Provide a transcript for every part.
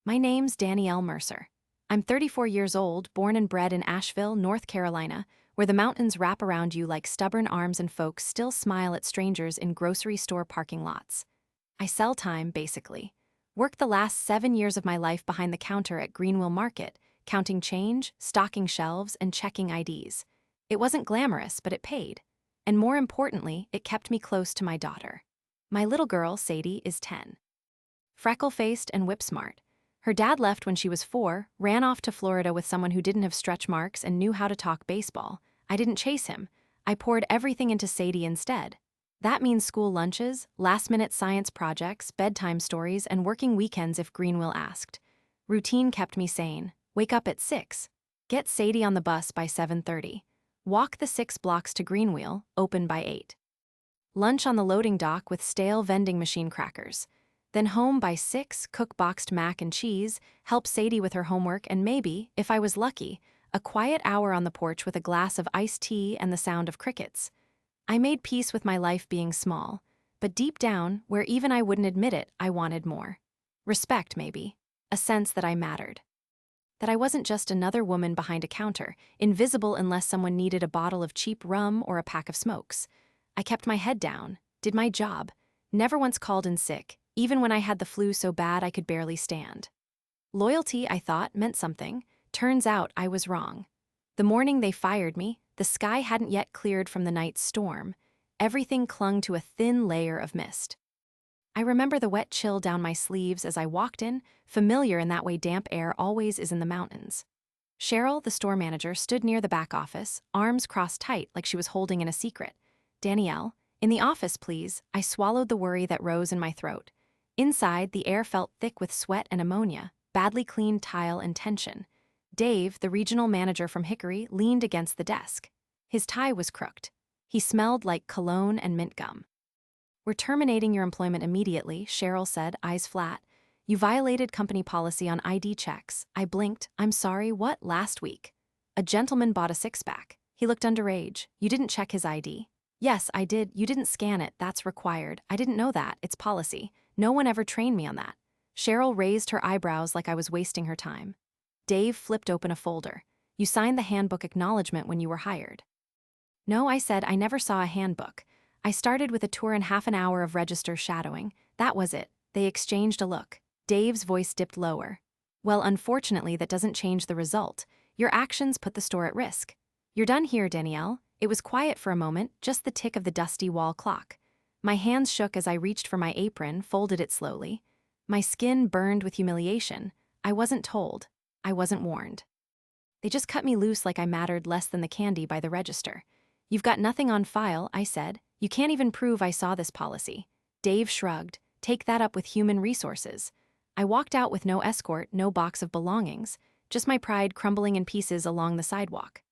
My name's Danielle Mercer. I'm 34 years old, born and bred in Asheville, North Carolina, where the mountains wrap around you like stubborn arms and folks still smile at strangers in grocery store parking lots. I sell time, basically. Worked the last 7 years of my life behind the counter at Greenwheel Market, counting change, stocking shelves, and checking IDs. It wasn't glamorous, but it paid. And more importantly, it kept me close to my daughter. My little girl, Sadie, is 10. Freckle-faced and whip-smart. Her dad left when she was 4, ran off to Florida with someone who didn't have stretch marks and knew how to talk baseball. I didn't chase him. I poured everything into Sadie instead. That means school lunches, last-minute science projects, bedtime stories, and working weekends if Greenwheel asked. Routine kept me sane. Wake up at 6. Get Sadie on the bus by 7:30. Walk the 6 blocks to Greenwheel, open by 8. Lunch on the loading dock with stale vending machine crackers. Then home by 6, cook boxed mac and cheese, help Sadie with her homework, and maybe, if I was lucky, a quiet hour on the porch with a glass of iced tea and the sound of crickets. I made peace with my life being small, but deep down, where even I wouldn't admit it, I wanted more. Respect, maybe. A sense that I mattered. That I wasn't just another woman behind a counter, invisible unless someone needed a bottle of cheap rum or a pack of smokes. I kept my head down, did my job, never once called in sick, even when I had the flu so bad I could barely stand. Loyalty, I thought, meant something. Turns out I was wrong. The morning they fired me, the sky hadn't yet cleared from the night's storm. Everything clung to a thin layer of mist. I remember the wet chill down my sleeves as I walked in, familiar in that way damp air always is in the mountains. Cheryl, the store manager, stood near the back office, arms crossed tight like she was holding in a secret. "Danielle, in the office, please." I swallowed the worry that rose in my throat. Inside, the air felt thick with sweat and ammonia, badly cleaned tile and tension. Dave, the regional manager from Hickory, leaned against the desk. His tie was crooked. He smelled like cologne and mint gum. "We're terminating your employment immediately," Cheryl said, eyes flat. "You violated company policy on ID checks." I blinked. "I'm sorry, what? Last week?" "A gentleman bought a six-pack. He looked underage. You didn't check his ID." "Yes, I did. You didn't scan it. That's required." "I didn't know that. It's policy. No one ever trained me on that." Cheryl raised her eyebrows like I was wasting her time. Dave flipped open a folder. "You signed the handbook acknowledgement when you were hired." "No," I said, "I never saw a handbook. I started with a tour and half an hour of register shadowing. That was it." They exchanged a look. Dave's voice dipped lower. "Well, unfortunately, that doesn't change the result. Your actions put the store at risk. You're done here, Danielle." It was quiet for a moment, just the tick of the dusty wall clock. My hands shook as I reached for my apron, folded it slowly. My skin burned with humiliation. I wasn't told. I wasn't warned. They just cut me loose like I mattered less than the candy by the register. "You've got nothing on file," I said. "You can't even prove I saw this policy." Dave shrugged. "Take that up with human resources." I walked out with no escort, no box of belongings, just my pride crumbling in pieces along the sidewalk.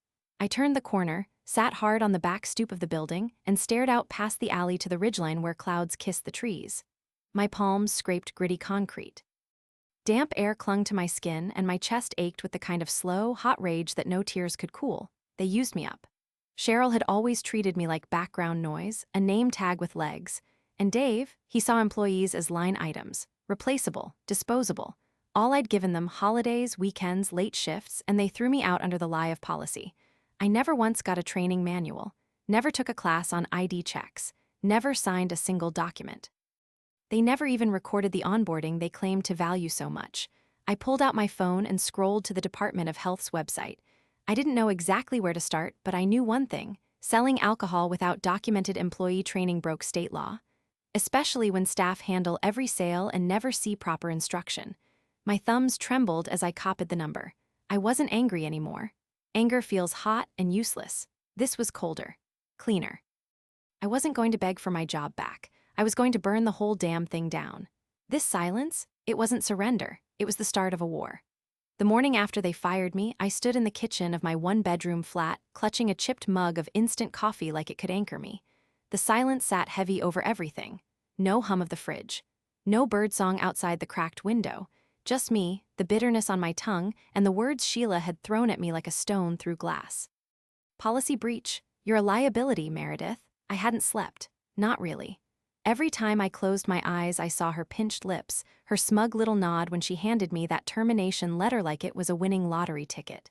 I turned the corner, sat hard on the back stoop of the building, and stared out past the alley to the ridgeline where clouds kissed the trees. My palms scraped gritty concrete. Damp air clung to my skin, and my chest ached with the kind of slow, hot rage that no tears could cool. They used me up. Cheryl had always treated me like background noise, a name tag with legs. And Dave, he saw employees as line items, replaceable, disposable. All I'd given them: holidays, weekends, late shifts, and they threw me out under the lie of policy. I never once got a training manual, never took a class on ID checks, never signed a single document. They never even recorded the onboarding they claimed to value so much. I pulled out my phone and scrolled to the Department of Health's website. I didn't know exactly where to start, but I knew one thing: selling alcohol without documented employee training broke state law, especially when staff handle every sale and never see proper instruction. My thumbs trembled as I copied the number. I wasn't angry anymore. Anger feels hot and useless. This was colder, cleaner. I wasn't going to beg for my job back. I was going to burn the whole damn thing down. This silence, it wasn't surrender. It was the start of a war. The morning after they fired me, I stood in the kitchen of my one-bedroom flat, clutching a chipped mug of instant coffee like it could anchor me. The silence sat heavy over everything. No hum of the fridge. No birdsong outside the cracked window. Just me, the bitterness on my tongue, and the words Sheila had thrown at me like a stone through glass. "Policy breach. You're a liability, Meredith." I hadn't slept. Not really. Every time I closed my eyes, I saw her pinched lips, her smug little nod when she handed me that termination letter like it was a winning lottery ticket.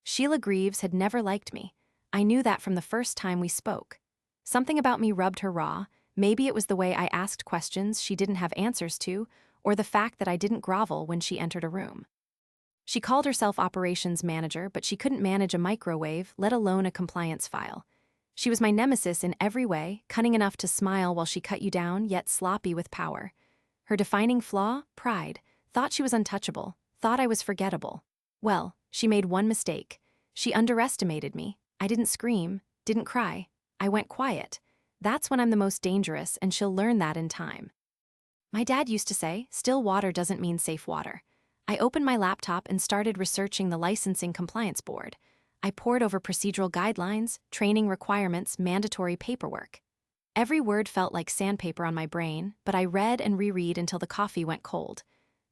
Sheila Greaves had never liked me. I knew that from the first time we spoke. Something about me rubbed her raw. Maybe it was the way I asked questions she didn't have answers to, or the fact that I didn't grovel when she entered a room. She called herself operations manager, but she couldn't manage a microwave, let alone a compliance file. She was my nemesis in every way, cunning enough to smile while she cut you down, yet sloppy with power. Her defining flaw? Pride. Thought she was untouchable. Thought I was forgettable. Well, she made one mistake. She underestimated me. I didn't scream, didn't cry. I went quiet. That's when I'm the most dangerous, and she'll learn that in time. My dad used to say, still water doesn't mean safe water. I opened my laptop and started researching the licensing compliance board. I pored over procedural guidelines, training requirements, mandatory paperwork. Every word felt like sandpaper on my brain, but I read and reread until the coffee went cold.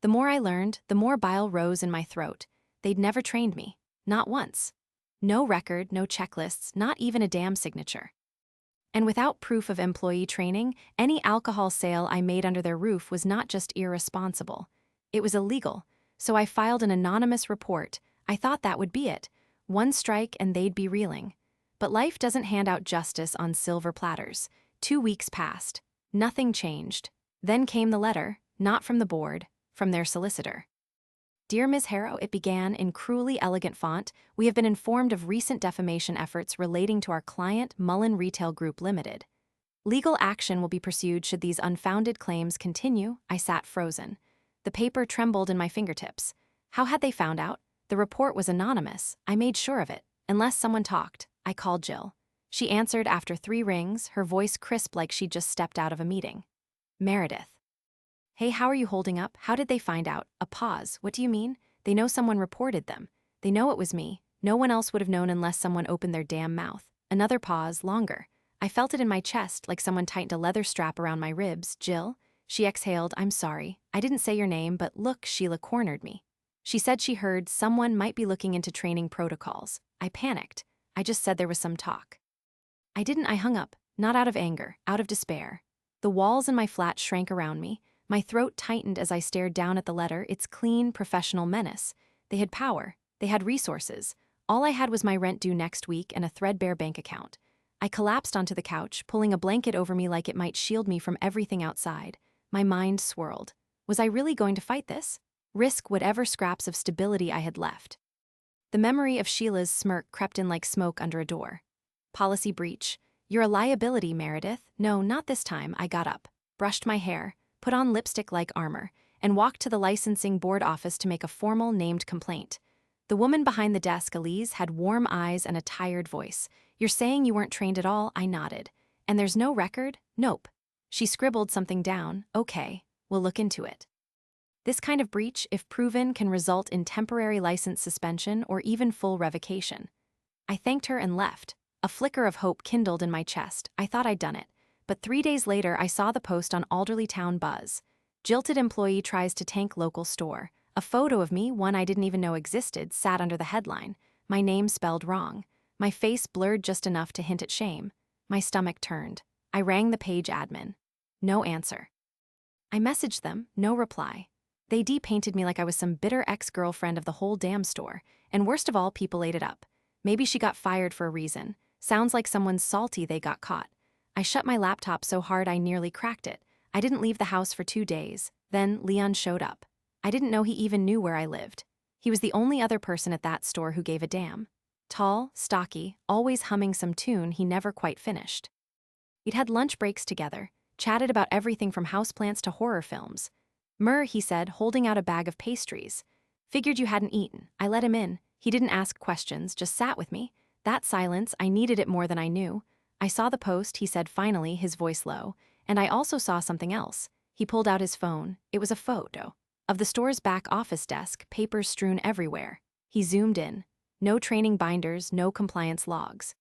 The more I learned, the more bile rose in my throat. They'd never trained me. Not once. No record, no checklists, not even a damn signature. And without proof of employee training, any alcohol sale I made under their roof was not just irresponsible. It was illegal. So I filed an anonymous report. I thought that would be it. One strike and they'd be reeling. But life doesn't hand out justice on silver platters. 2 weeks passed. Nothing changed. Then came the letter, not from the board, from their solicitor. Dear Ms. Harrow, it began in cruelly elegant font. We have been informed of recent defamation efforts relating to our client, Mullen Retail Group Limited. Legal action will be pursued should these unfounded claims continue. I sat frozen. The paper trembled in my fingertips. How had they found out? The report was anonymous. I made sure of it. Unless someone talked, I called Jill. She answered after 3 rings, her voice crisp like she'd just stepped out of a meeting. Meredith. Hey, how are you holding up? How did they find out? A pause. What do you mean? They know someone reported them. They know it was me. No one else would have known unless someone opened their damn mouth. Another pause, longer. I felt it in my chest like someone tightened a leather strap around my ribs. Jill? She exhaled, I'm sorry. I didn't say your name, but look, Sheila cornered me. She said she heard someone might be looking into training protocols. I panicked. I just said there was some talk. I hung up, not out of anger, out of despair. The walls in my flat shrank around me. My throat tightened as I stared down at the letter, its clean, professional menace. They had power. They had resources. All I had was my rent due next week and a threadbare bank account. I collapsed onto the couch, pulling a blanket over me like it might shield me from everything outside. My mind swirled. Was I really going to fight this? Risk whatever scraps of stability I had left. The memory of Sheila's smirk crept in like smoke under a door. Policy breach. You're a liability, Meredith. No, not this time. I got up, brushed my hair, put on lipstick like armor, and walked to the licensing board office to make a formal named complaint. The woman behind the desk, Elise, had warm eyes and a tired voice. You're saying you weren't trained at all? I nodded. And there's no record? Nope. She scribbled something down. Okay, we'll look into it. This kind of breach, if proven, can result in temporary license suspension or even full revocation. I thanked her and left. A flicker of hope kindled in my chest. I thought I'd done it. But 3 days later, I saw the post on Alderley Town Buzz. Jilted employee tries to tank local store. A photo of me, one I didn't even know existed, sat under the headline. My name spelled wrong. My face blurred just enough to hint at shame. My stomach turned. I rang the page admin. No answer. I messaged them. No reply. They de-painted me like I was some bitter ex-girlfriend of the whole damn store. And worst of all, people ate it up. Maybe she got fired for a reason. Sounds like someone's salty they got caught. I shut my laptop so hard I nearly cracked it. I didn't leave the house for 2 days. Then Leon showed up. I didn't know he even knew where I lived. He was the only other person at that store who gave a damn. Tall, stocky, always humming some tune he never quite finished. We'd had lunch breaks together, chatted about everything from houseplants to horror films. He said, holding out a bag of pastries. Figured you hadn't eaten. I let him in. He didn't ask questions, just sat with me. That silence, I needed it more than I knew. I saw the post, he said finally, his voice low. And I also saw something else. He pulled out his phone. It was a photo of the store's back office desk, papers strewn everywhere. He zoomed in. No training binders, no compliance logs.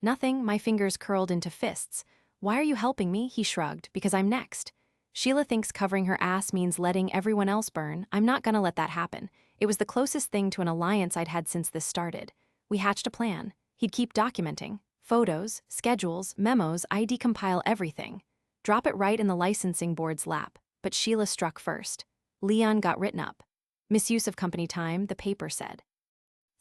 Nothing, my fingers curled into fists. Why are you helping me? He shrugged. Because I'm next. Sheila thinks covering her ass means letting everyone else burn. I'm not gonna let that happen. It was the closest thing to an alliance I'd had since this started. We hatched a plan. He'd keep documenting. Photos, schedules, memos, I'd decompile everything. Drop it right in the licensing board's lap, but Sheila struck first. Leon got written up. Misuse of company time, the paper said.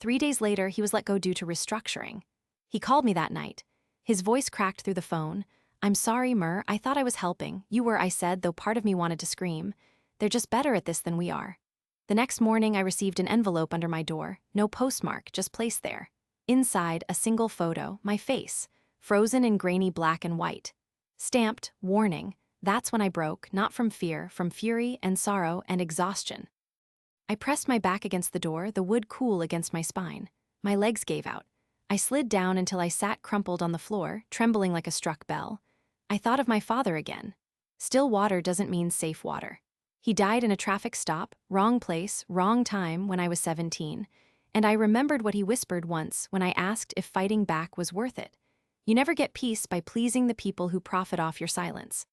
3 days later, he was let go due to restructuring. He called me that night. His voice cracked through the phone. "I'm sorry, Mur, I thought I was helping. You were," I said, though part of me wanted to scream. "They're just better at this than we are." The next morning, I received an envelope under my door. No postmark, just placed there. Inside, a single photo, my face, frozen in grainy black and white. Stamped, "Warning." That's when I broke, not from fear, from fury and sorrow and exhaustion. I pressed my back against the door, the wood cool against my spine. My legs gave out. I slid down until I sat crumpled on the floor, trembling like a struck bell. I thought of my father again. Still water doesn't mean safe water. He died in a traffic stop, wrong place, wrong time, when I was 17. And I remembered what he whispered once when I asked if fighting back was worth it. "You never get peace by pleasing the people who profit off your silence."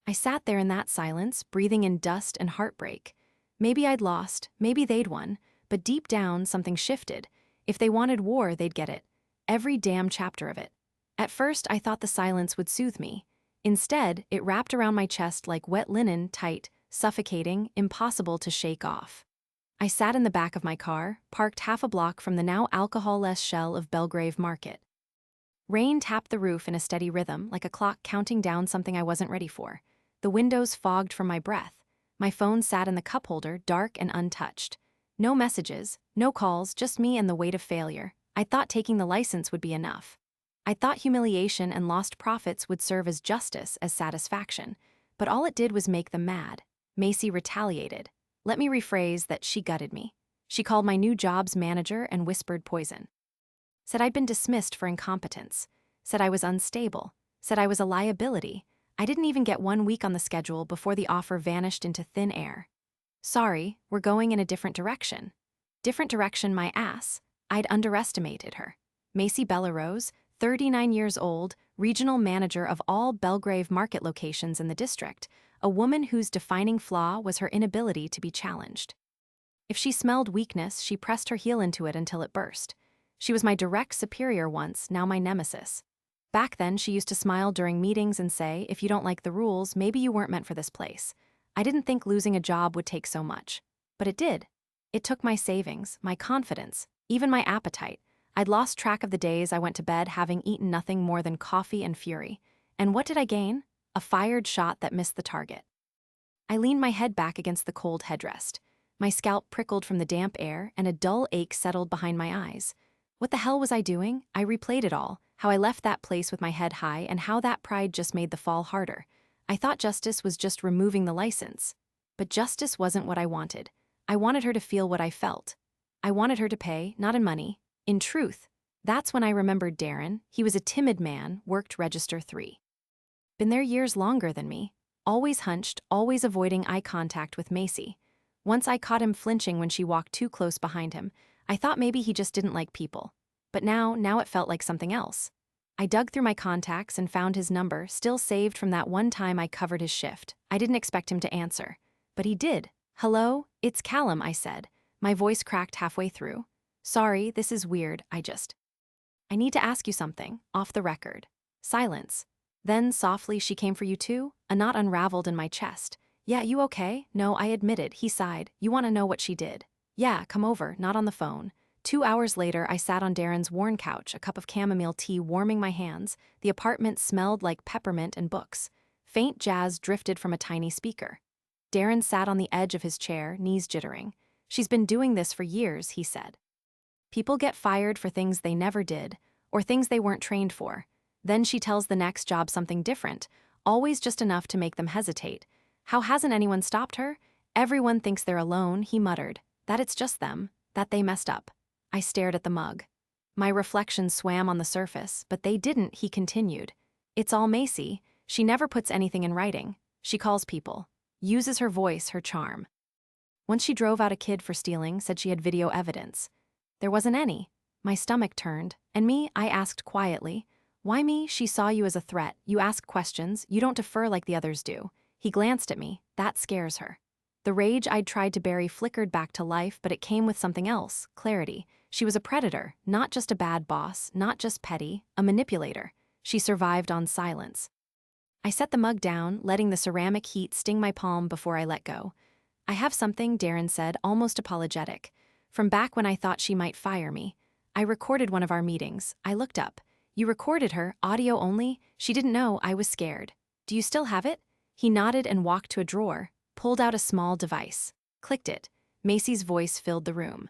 I sat there in that silence, breathing in dust and heartbreak. Maybe I'd lost, maybe they'd won, but deep down something shifted. If they wanted war, they'd get it. Every damn chapter of it. At first, I thought the silence would soothe me. Instead, it wrapped around my chest like wet linen, tight, suffocating, impossible to shake off. I sat in the back of my car, parked half a block from the now alcohol-less shell of Greenwheel Market. Rain tapped the roof in a steady rhythm, like a clock counting down something I wasn't ready for. The windows fogged from my breath. My phone sat in the cup holder, dark and untouched. No messages, no calls, just me and the weight of failure. I thought taking the license would be enough. I thought humiliation and lost profits would serve as justice, as satisfaction. But all it did was make them mad. Macy retaliated. Let me rephrase that: she gutted me. She called my new job's manager and whispered poison. Said I'd been dismissed for incompetence. Said I was unstable. Said I was a liability. I didn't even get 1 week on the schedule before the offer vanished into thin air. "Sorry, we're going in a different direction." Different direction, my ass. I'd underestimated her. Macy Bellarose, 39 years old, regional manager of all Greenwheel Market locations in the district, a woman whose defining flaw was her inability to be challenged. If she smelled weakness, she pressed her heel into it until it burst. She was my direct superior once, now my nemesis. Back then, she used to smile during meetings and say, "If you don't like the rules, maybe you weren't meant for this place." I didn't think losing a job would take so much. But it did. It took my savings, my confidence, even my appetite. I'd lost track of the days I went to bed having eaten nothing more than coffee and fury. And what did I gain? A fired shot that missed the target. I leaned my head back against the cold headrest. My scalp prickled from the damp air, and a dull ache settled behind my eyes. What the hell was I doing? I replayed it all, how I left that place with my head high and how that pride just made the fall harder. I thought justice was just removing the license. But justice wasn't what I wanted. I wanted her to feel what I felt. I wanted her to pay, not in money, in truth. That's when I remembered Darren. He was a timid man, worked Register 3. Been there years longer than me. Always hunched, always avoiding eye contact with Macy. Once I caught him flinching when she walked too close behind him. I thought maybe he just didn't like people. But now it felt like something else. I dug through my contacts and found his number, still saved from that one time I covered his shift. I didn't expect him to answer. But he did. "Hello, it's Callum," I said. My voice cracked halfway through. "Sorry, this is weird, I need to ask you something, off the record." Silence. Then, softly, "She came for you too?" A knot unraveled in my chest. "Yeah, you okay?" "No," I admitted. He sighed. "You want to know what she did?" "Yeah, come over, not on the phone." 2 hours later, I sat on Darren's worn couch, a cup of chamomile tea warming my hands. The apartment smelled like peppermint and books. Faint jazz drifted from a tiny speaker. Darren sat on the edge of his chair, knees jittering. "She's been doing this for years," he said. "People get fired for things they never did, or things they weren't trained for. Then she tells the next job something different, always just enough to make them hesitate. How hasn't anyone stopped her? Everyone thinks they're alone," he muttered. "That it's just them, that they messed up." I stared at the mug. My reflections swam on the surface, but they didn't, he continued. "It's all Macy. She never puts anything in writing. She calls people. Uses her voice, her charm. Once she drove out a kid for stealing, said she had video evidence. There wasn't any. My stomach turned. And me, I asked quietly. "Why me? She saw you as a threat. You ask questions. You don't defer like the others do." He glanced at me. "That scares her." The rage I'd tried to bury flickered back to life, but it came with something else, clarity. She was a predator, not just a bad boss, not just petty, a manipulator. She survived on silence. I set the mug down, letting the ceramic heat sting my palm before I let go. I have something, Darren said, almost apologetic. From back when I thought she might fire me. I recorded one of our meetings. I looked up. You recorded her, audio only? She didn't know. I was scared. Do you still have it? He nodded and walked to a drawer, pulled out a small device. Clicked it. Macy's voice filled the room.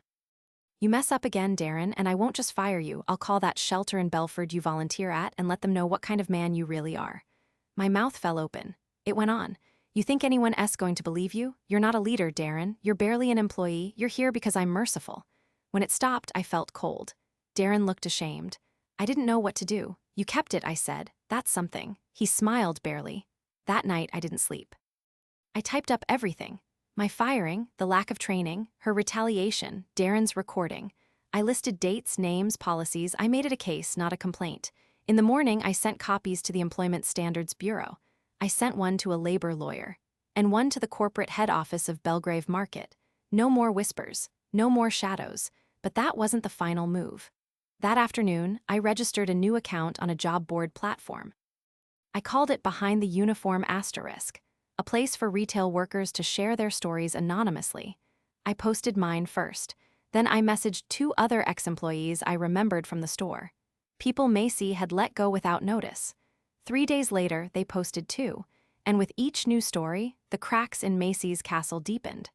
You mess up again, Darren, and I won't just fire you. I'll call that shelter in Belford you volunteer at and let them know what kind of man you really are. My mouth fell open. It went on. You think anyone else going to believe you? You're not a leader, Darren. You're barely an employee. You're here because I'm merciful. When it stopped, I felt cold. Darren looked ashamed. I didn't know what to do. You kept it, I said. That's something. He smiled barely. That night, I didn't sleep. I typed up everything. My firing, the lack of training, her retaliation, Darren's recording. I listed dates, names, policies. I made it a case, not a complaint. In the morning, I sent copies to the Employment Standards Bureau. I sent one to a labor lawyer. And one to the corporate head office of Greenwheel Market. No more whispers. No more shadows. But that wasn't the final move. That afternoon, I registered a new account on a job board platform. I called it Behind the Uniform Asterisk, a place for retail workers to share their stories anonymously. I posted mine first. Then I messaged 2 other ex-employees I remembered from the store. People Macy had let go without notice. 3 days later, they posted too, and with each new story, the cracks in Macy's castle deepened.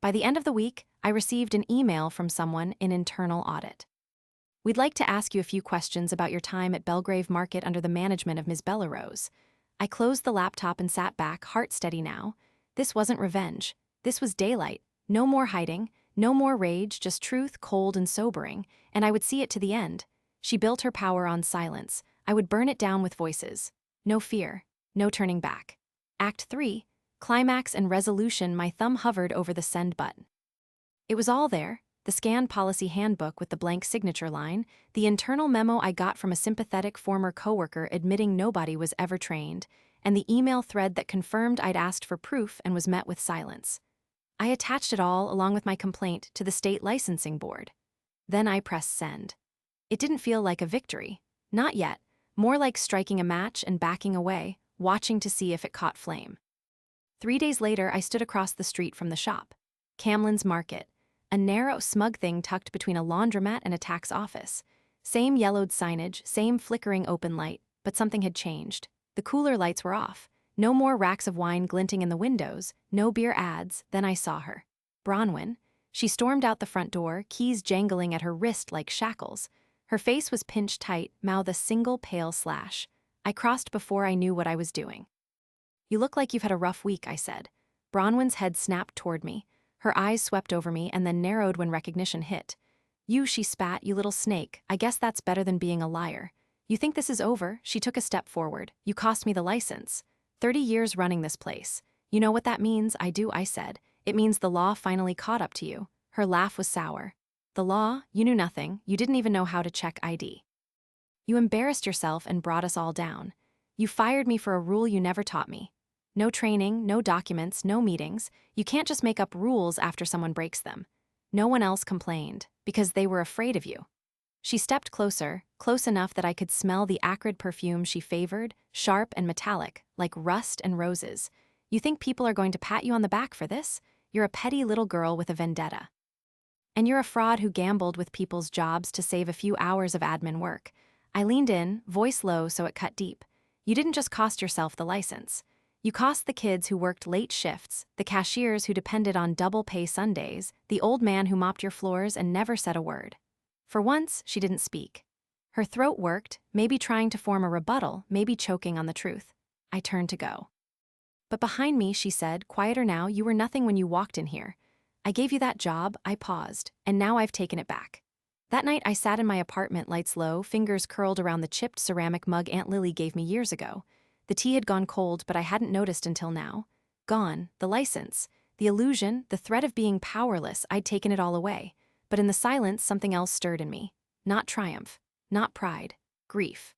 By the end of the week, I received an email from someone in internal audit. We'd like to ask you a few questions about your time at Greenwheel Market under the management of Ms. Bellarose. I closed the laptop and sat back, heart steady now. This wasn't revenge. This was daylight. No more hiding, no more rage, just truth, cold and sobering, and I would see it to the end. She built her power on silence. I would burn it down with voices. No fear. No turning back. Act 3. Climax and resolution. My thumb hovered over the send button. It was all there. The scanned policy handbook with the blank signature line, the internal memo I got from a sympathetic former coworker admitting nobody was ever trained, and the email thread that confirmed I'd asked for proof and was met with silence. I attached it all, along with my complaint, to the state licensing board. Then I pressed send. It didn't feel like a victory. Not yet. More like striking a match and backing away, watching to see if it caught flame. 3 days later, I stood across the street from the shop. Camlin's Market. A narrow, smug thing tucked between a laundromat and a tax office. Same yellowed signage, same flickering open light, but something had changed. The cooler lights were off. No more racks of wine glinting in the windows, no beer ads. Then I saw her. Bronwyn. She stormed out the front door, keys jangling at her wrist like shackles. Her face was pinched tight, mouth a single pale slash. I crossed before I knew what I was doing. You look like you've had a rough week, I said. Bronwyn's head snapped toward me. Her eyes swept over me and then narrowed when recognition hit. You, she spat, you little snake. I guess that's better than being a liar. You think this is over? She took a step forward. You cost me the license. 30 years running this place. You know what that means? I do, I said. It means the law finally caught up to you. Her laugh was sour. The law? You knew nothing. You didn't even know how to check ID. You embarrassed yourself and brought us all down. You fired me for a rule you never taught me. No training, no documents, no meetings. You can't just make up rules after someone breaks them. No one else complained, because they were afraid of you. She stepped closer, close enough that I could smell the acrid perfume she favored, sharp and metallic, like rust and roses. You think people are going to pat you on the back for this? You're a petty little girl with a vendetta. And you're a fraud who gambled with people's jobs to save a few hours of admin work. I leaned in, voice low so it cut deep. You didn't just cost yourself the license. You cost the kids who worked late shifts, the cashiers who depended on double pay Sundays, the old man who mopped your floors and never said a word. For once, she didn't speak. Her throat worked, maybe trying to form a rebuttal, maybe choking on the truth. I turned to go. But behind me, she said, quieter now, you were nothing when you walked in here. I gave you that job, I paused, and now I've taken it back. That night I sat in my apartment, lights low, fingers curled around the chipped ceramic mug Aunt Lily gave me years ago. The tea had gone cold, but I hadn't noticed until now. Gone, the license, the illusion, the threat of being powerless. I'd taken it all away. But in the silence, something else stirred in me. Not triumph, not pride, grief.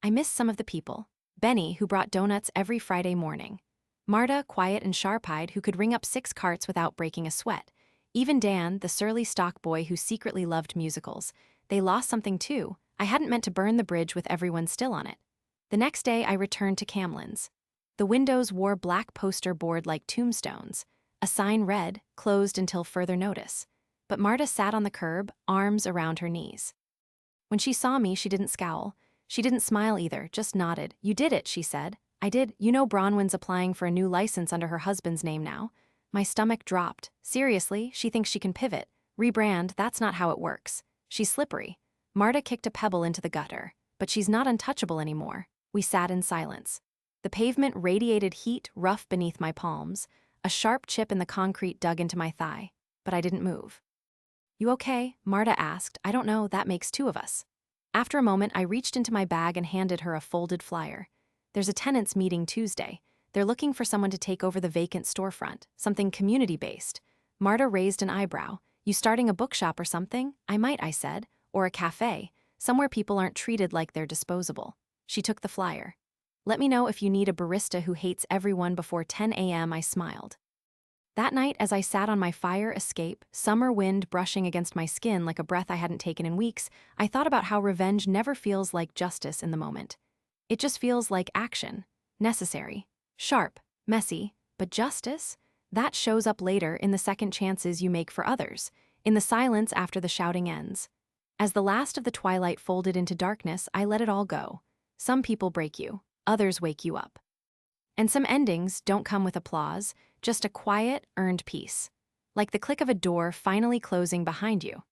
I missed some of the people. Benny, who brought donuts every Friday morning. Marta, quiet and sharp-eyed, who could ring up 6 carts without breaking a sweat. Even Dan, the surly stock boy who secretly loved musicals. They lost something too. I hadn't meant to burn the bridge with everyone still on it. The next day, I returned to Camlin's. The windows wore black poster board like tombstones. A sign read, "Closed until further notice." But Marta sat on the curb, arms around her knees. When she saw me, she didn't scowl. She didn't smile either, just nodded. "You did it," she said. "I did. You know Bronwyn's applying for a new license under her husband's name now." My stomach dropped. Seriously, she thinks she can pivot. Rebrand, that's not how it works. She's slippery. Marta kicked a pebble into the gutter. But she's not untouchable anymore. We sat in silence. The pavement radiated heat rough beneath my palms. A sharp chip in the concrete dug into my thigh. But I didn't move. "You okay?" Marta asked. "I don't know, that makes two of us." After a moment, I reached into my bag and handed her a folded flyer. "There's a tenants meeting Tuesday. They're looking for someone to take over the vacant storefront, something community-based." Marta raised an eyebrow. "You starting a bookshop or something?" "I might," I said. "Or a cafe, somewhere people aren't treated like they're disposable." She took the flyer. "Let me know if you need a barista who hates everyone before 10 a.m., I smiled. That night, as I sat on my fire escape, summer wind brushing against my skin like a breath I hadn't taken in weeks, I thought about how revenge never feels like justice in the moment. It just feels like action. Necessary. Sharp. Messy. But justice? That shows up later in the second chances you make for others, in the silence after the shouting ends. As the last of the twilight folded into darkness, I let it all go. Some people break you. Others wake you up. And some endings don't come with applause, just a quiet, earned peace. Like the click of a door finally closing behind you.